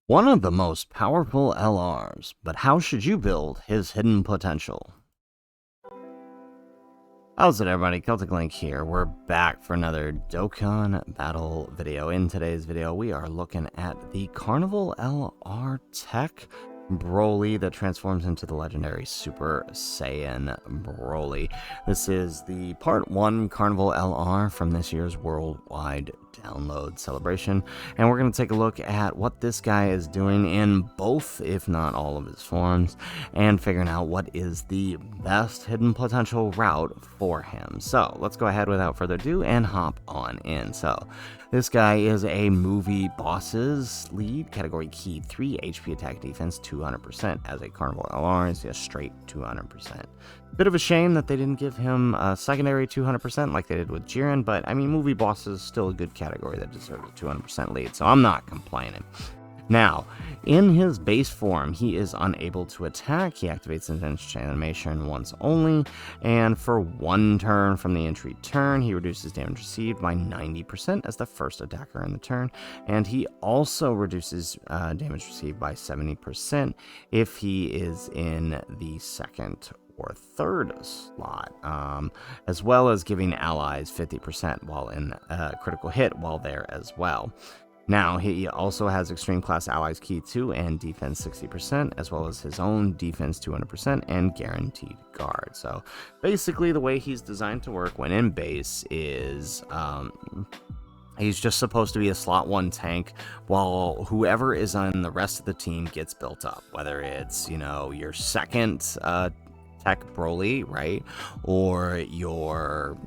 One of the most powerful LRs, but how should you build his hidden potential? How's it, everybody? Celtic Link here. We're back for another Dokkan battle video. In today's video, we are looking at the Carnival LR TEQ Broly that transforms into the legendary Super Saiyan Broly. This is the Part 1 Carnival LR from this year's worldwide download celebration, and we're going to take a look at what this guy is doing in both, if not all of his forms, and figuring out what is the best hidden potential route for him. So let's go ahead without further ado and hop on in. So this guy is a movie bosses lead, category key 3, HP attack defense 200%. As a Carnival LR, is a straight 200%. Bit of a shame that they didn't give him a secondary 200% like they did with Jiren, but I mean, movie boss is still a good category that deserves a 200% lead, so I'm not complaining. Now, in his base form, he is unable to attack. He activates his animation once only, and for one turn from the entry turn, he reduces damage received by 90% as the first attacker in the turn, and he also reduces damage received by 70% if he is in the second or third slot, as well as giving allies 50% while in critical hit while there as well. Now, he also has Extreme Class Allies Key 2 and Defense 60%, as well as his own Defense 200% and Guaranteed Guard. So, basically, the way he's designed to work when in base is he's just supposed to be a slot 1 tank, while whoever is on the rest of the team gets built up. Whether it's, your second TEQ Broly, right? Or your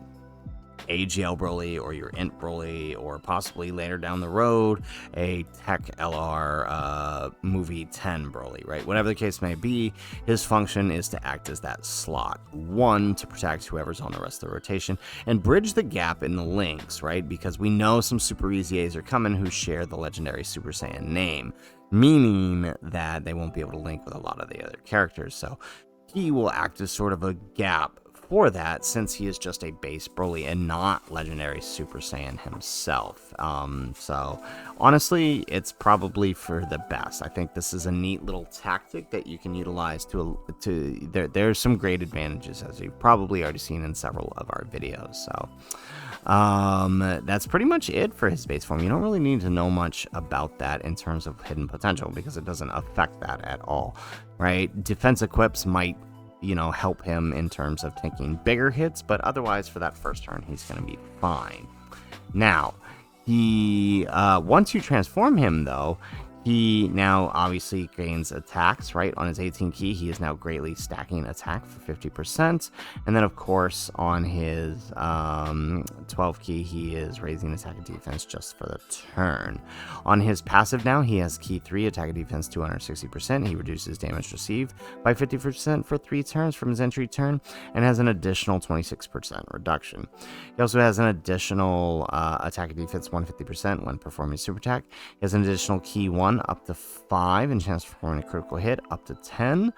AGL Broly, or your Int Broly, or possibly later down the road a TEQ LR movie 10 Broly, right? Whatever the case may be, his function is to act as that slot 1 to protect whoever's on the rest of the rotation and bridge the gap in the links, right? Because we know some Super Easy A's are coming who share the legendary Super Saiyan name, meaning that they won't be able to link with a lot of the other characters. So he will act as sort of a gap for that, since he is just a base Broly and not legendary Super Saiyan himself. So honestly, it's probably for the best. I think this is a neat little tactic that you can utilize there's some great advantages, as you've probably already seen in several of our videos. So that's pretty much it for his base form. You don't really need to know much about that in terms of hidden potential, because it doesn't affect that at all, right? Defense equips might help him in terms of taking bigger hits, but otherwise for that first turn he's going to be fine. Now, he once you transform him, though, he now obviously gains attacks, right? On his 18 key, he is now greatly stacking attack for 50%. And then, of course, on his 12 key, he is raising attack and defense just for the turn. On his passive now, he has key 3, attack and defense 260%. He reduces damage received by 50% for 3 turns from his entry turn, and has an additional 26% reduction. He also has an additional attack and defense 150% when performing super attack. He has an additional key 1 up to 5 and chance for performing a critical hit up to 10,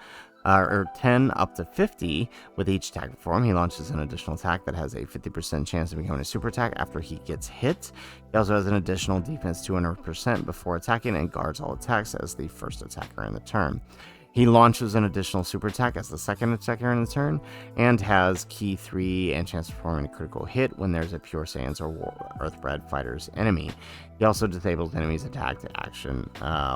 or 10 up to 50 with each attack performed. He launches an additional attack that has a 50% chance of becoming a super attack after he gets hit. He also has an additional defense 200% before attacking and guards all attacks as the first attacker in the turn. He launches an additional super attack as the second attacker in the turn, and has key 3 and chance of performing a critical hit when there's a Pure Saiyans or Earthbred fighter's enemy. He also disables enemies' attack to action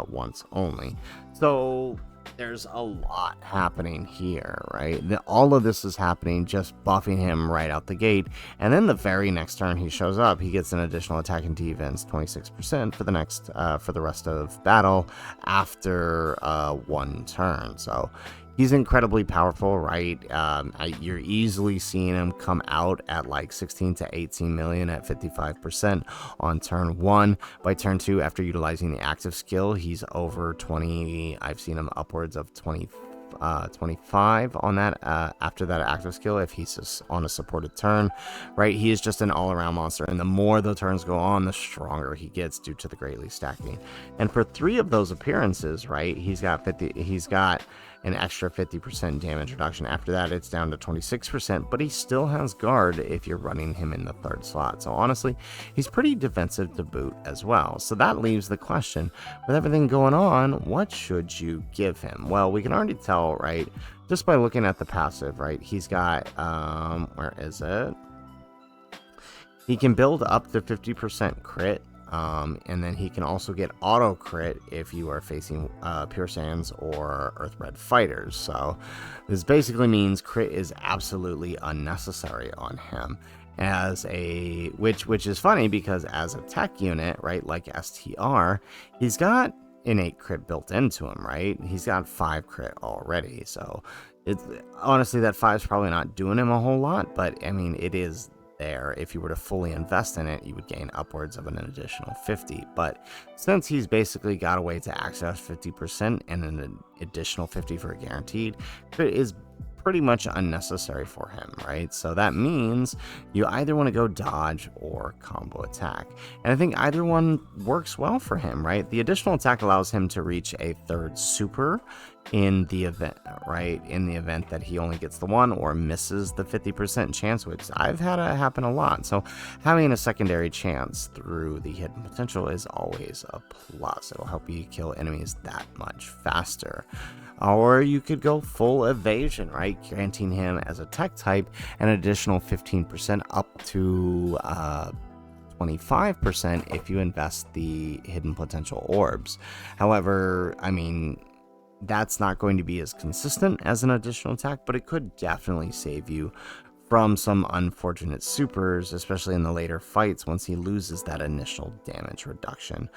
once only. So there's a lot happening here, right? All of this is happening just buffing him right out the gate, and then the very next turn he shows up, he gets an additional attack and defense 26% for the rest of battle after one turn. So he's incredibly powerful, right? You're easily seeing him come out at like 16 to 18 million at 55% on turn 1. By turn 2, after utilizing the active skill, he's over 20. I've seen him upwards of 25 on that after that active skill if he's just on a supported turn, right? He is just an all-around monster, and the more the turns go on, the stronger he gets due to the greatly stacking. And for 3 of those appearances, right, he's got an extra 50% damage reduction. After that, it's down to 26%, but he still has guard if you're running him in the 3rd slot. So honestly, he's pretty defensive to boot as well. So that leaves the question, with everything going on, what should you give him? Well, we can already tell, right, just by looking at the passive, right? He's got, where is it? He can build up to 50% crit, and then he can also get auto crit if you are facing Pure Sands or Earth Red fighters. So this basically means crit is absolutely unnecessary on him. As a which is funny because as a tech unit, right, like STR, he's got innate crit built into him, right? He's got 5 crit already, so it's honestly that 5's probably not doing him a whole lot, but I mean it is there. If you were to fully invest in it, you would gain upwards of an additional 50. But since he's basically got a way to access 50% and an additional 50 for a guaranteed, it is pretty much unnecessary for him, right? So that means you either want to go dodge or combo attack. And I think either one works well for him, right? The additional attack allows him to reach a 3rd super in the event, right? In the event that he only gets the 1 or misses the 50% chance, which I've had it happen a lot. So having a secondary chance through the hidden potential is always a plus. It'll help you kill enemies that much faster. Or you could go full evasion, right? Granting him as a tech type an additional 15% up to 25% if you invest the hidden potential orbs. However, I mean, that's not going to be as consistent as an additional attack, but it could definitely save you from some unfortunate supers, especially in the later fights once he loses that initial damage reduction.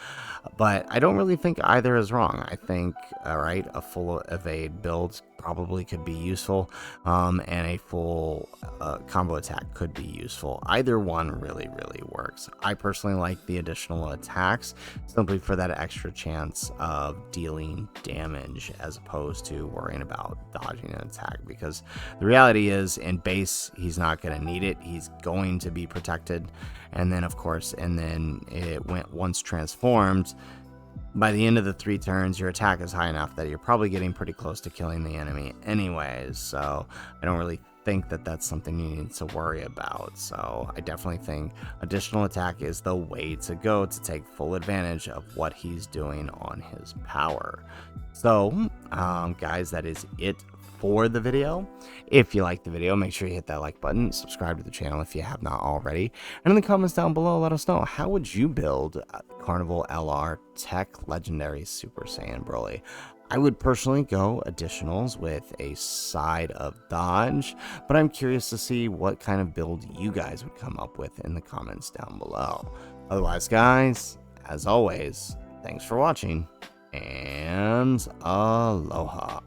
But I don't really think either is wrong. I think, alright, a full evade build probably could be useful, and a full combo attack could be useful. Either one really works. I personally like the additional attacks simply for that extra chance of dealing damage as opposed to worrying about dodging an attack, because the reality is in base he's not going to need it. He's going to be protected, and then of course, and then it went once transformed. By the end of the 3 turns, your attack is high enough that you're probably getting pretty close to killing the enemy anyways, so I don't really think that that's something you need to worry about. So I definitely think additional attack is the way to go to take full advantage of what he's doing on his power. So guys, that is it for the video. If you liked the video, make sure you hit that like button, subscribe to the channel if you have not already, and in the comments down below let us know, how would you build Carnival LR TEQ Legendary Super Saiyan Broly? I would personally go additionals with a side of dodge, but I'm curious to see what kind of build you guys would come up with in the comments down below. Otherwise guys, as always, thanks for watching, and aloha.